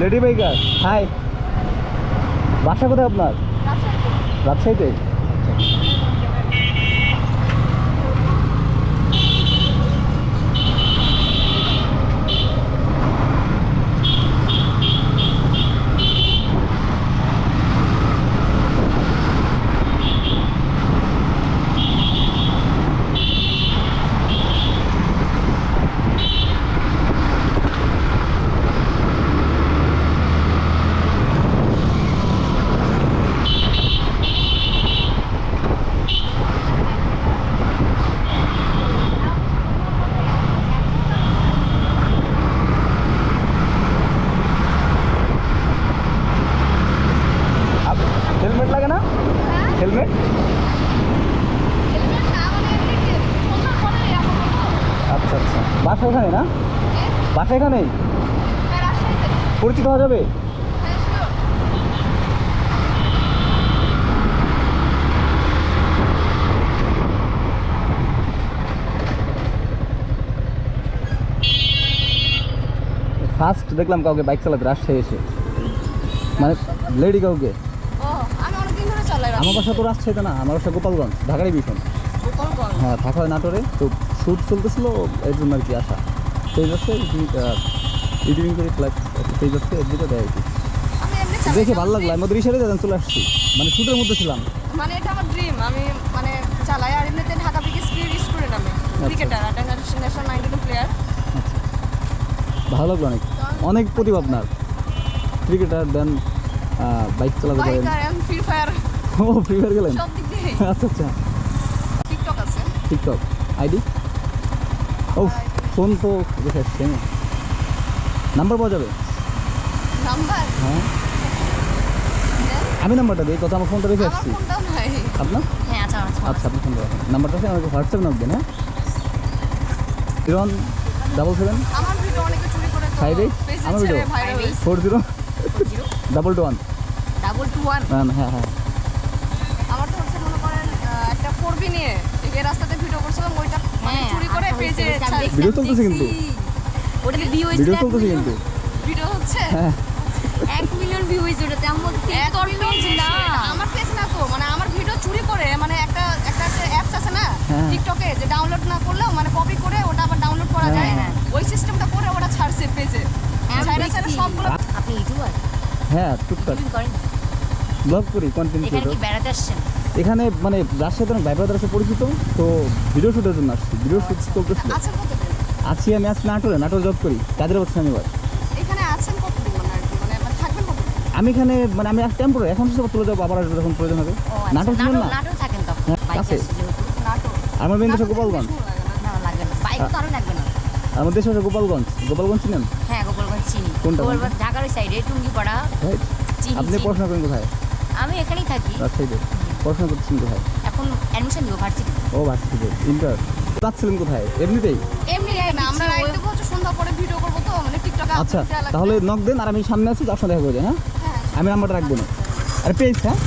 Lady biker, high. বাসা কোথায় আপনার? রাজশাহীতে। হেলমেট লাগে না? হেলমেট আচ্ছা আচ্ছা। বাসা এখানে না? বাসা এখানেই? পরিচিত হওয়া যাবে? ফার্স্ট দেখলাম কাউকে বাইক চালাতে রাজশাহী এসে, মানে লেডি কাউকে। আমার বাসা তো রাজশাহীতে না, আমার বাসা গোপালগঞ্জ, ঢাকারই ভীষণ। হ্যাঁ, থাকা হয় নাটোরে, তো শ্যুট চলতেছিল এর জন্য আর কি আসা। পেজ আছে এডিটিং করে প্লাস পেজ আছে, এর দিকে দেয় আর কি। দেখে ভালো লাগলো, আমি ওদের ইশারে চলে আসছি, মানে শ্যুটের মধ্যে ছিলাম। মানে এটা আমার ড্রিম, আমি মানে চালাই। আর এমনিতে ঢাকা পিকে স্টুডেন্ট, আমি ক্রিকেটার, ন্যাশনাল 92 প্লেয়ার। ভালো লাগলো অনেক, অনেক প্রতিভা আপনার। ক্রিকেটার দেন, বাইক চালাতে পারেন। ফ্রি ফায়ার, ও ফ্রি ফায়ার গেলেন? সব দিক দিয়ে। আচ্ছা আচ্ছা। টিকটক আছে। TikTok ID? ও ফোন তো দেখে আসছে, নাম্বার পাওয়া যাবে? নাম্বার? হ্যাঁ, আমি নাম্বারটা দিই, কত আমার ফোনটা রেখে আসছি। ফোনটাও নাই আপনার? হ্যাঁ আছে আমার। আচ্ছা, আপনি ফোনটা রাখেন, নাম্বারটা আছে আমাকে হোয়াটসঅ্যাপে নক দেন। হ্যাঁ, 0177 আমার ভিডিও অনেকে চুরি করে তো 58 পেজে আমার ছেড়ে ভিডিও ভাইরাল হয়েছে। 40 221। 221। হ্যাঁ হ্যাঁ। আমার তো হচ্ছে মনে করেন একটা 4B নিয়ে এই রাস্তাতে ভিডিও করছিলাম, ওইটা মানে চুরি করে পেজে ভিডিও চলতেছে কিন্তু, ওটাতে ভিউ হইছে, ভিডিও চলতেছে কিন্তু। ভিডিও হচ্ছে হ্যাঁ, 1 মিলিয়ন ভিউ হইছে ওটাতে। আমার পেজ না, আমার পেজ না তো, মানে আমার ভিডিও চুরি করে, মানে একটা অ্যাপস আছে না হ্যাঁ। টিকটকে, যে ডাউনলোড না করলেও মানে কপি করে ওটা আবার ডাউনলোড করা যায়, হ্যাঁ। ওই সিস্টেমটা করে ওটা ছাড়ছে পেজে। ছাইরা সবগুলো। আপনি ইউটিউবার? হ্যাঁ টুকটাক করেন? ব্লগ করি, কন্টেন্ট এখানে ক্রিয়েটর। কি বেড়াতে আসছেন? এখানে মানে রাজশাহীতে অনেক ভাই ব্রাদার আছে পরিচিত, তো ভিডিও শুটের জন্য আসছি। ভিডিও শুট চলতেছিল। আছেন কতদিন আছি আমি, আছি নাটোরে, নাটোর জব করি, কাজের বলছি আমি। এবার এখানে? আছেন কতদিন মানে আর কি, মানে থাকবেন কতদিন? আমি এখানে মানে আমি টেম্পোরারি, এখন সব চলে যাবো, আবার আসবো যখন প্রয়োজন হবে। নাটোর ছিলেন না? নাটোর থাকেন তখন? হ্যাঁ, বাইকে কাছে। আসছে যেহেতু। নাটোর? আমার মেন দেশে গোপালগঞ্জ। না লাগবে না, বাইক তো আরো লাগবে না। আমার দেশে হচ্ছে গোপালগঞ্জ। গোপালগঞ্জ চিনেন? হ্যাঁ গোপালগঞ্জ চিনি। কোনটা? গোপালগঞ্জ ঢাকার ওই সাইডে টুঙ্গিপাড়া রাইট। চিনি। আপনি চিনি। পড়াশোনা করেন কোথায়? আমি এখানেই থাকি। রাজশাহীতে। পড়াশোনা করতেছেন কোথায়? এখন অ্যাডমিশন দিব ভার্সিটি। ও ভার্সিটিতে, ইন্টার। যাচ্ছিলেন কোথায় এমনিতেই? এমনি না, আমরা রাইড দেবো, হচ্ছে সন্ধ্যা পরে ভিডিও করবো তো, মানে টিকটকে আচ্ছা, তাহলে নক দেন, আর আমি সামনে আছি, যার সাথে দেখা করে যাই। হ্যাঁ, হ্যাঁ আমি নাম্বারটা রাখবো না। আর পেজ, হ্যাঁ